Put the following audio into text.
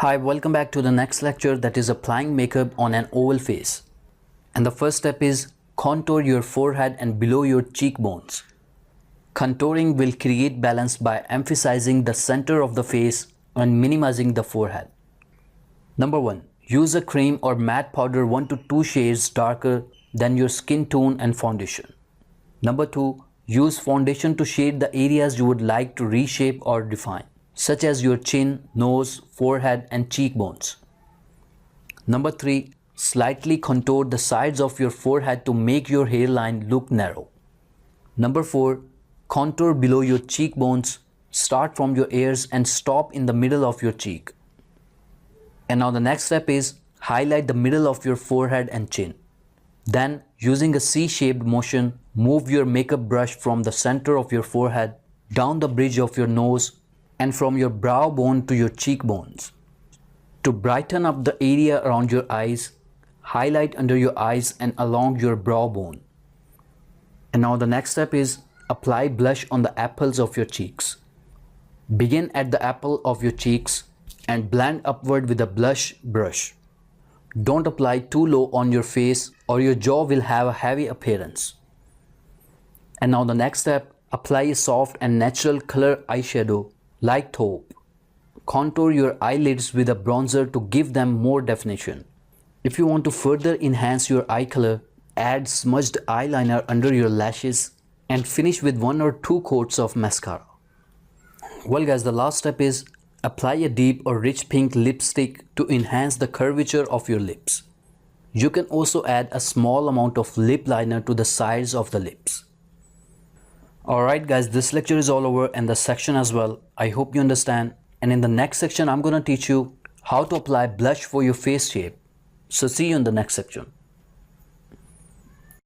Hi, welcome back to the next lecture, that is applying makeup on an oval face. And the first step is contour your forehead and below your cheekbones. Contouring will create balance by emphasizing the center of the face and minimizing the forehead. Number 1. Use a cream or matte powder 1 to 2 shades darker than your skin tone and foundation. Number 2. Use foundation to shade the areas you would like to reshape or define, such as your chin, nose, forehead, and cheekbones. Number 3. Slightly contour the sides of your forehead to make your hairline look narrow. Number 4. Contour below your cheekbones. Start from your ears and stop in the middle of your cheek. And now the next step is highlight the middle of your forehead and chin. Then, using a C-shaped motion, move your makeup brush from the center of your forehead down the bridge of your nose and from your brow bone to your cheekbones. To brighten up the area around your eyes, highlight under your eyes and along your brow bone. And now the next step is apply blush on the apples of your cheeks. Begin at the apple of your cheeks and blend upward with a blush brush. Don't apply too low on your face or your jaw will have a heavy appearance. And now the next step, apply a soft and natural color eyeshadow like taupe. Contour your eyelids with a bronzer to give them more definition. If you want to further enhance your eye color, add smudged eyeliner under your lashes and finish with 1 or 2 coats of mascara. Well guys, the last step is apply a deep or rich pink lipstick to enhance the curvature of your lips. You can also add a small amount of lip liner to the sides of the lips. Alright guys, this lecture is all over and the section as well. I hope you understand. And in the next section, I'm going to teach you how to apply blush for your face shape. So see you in the next section.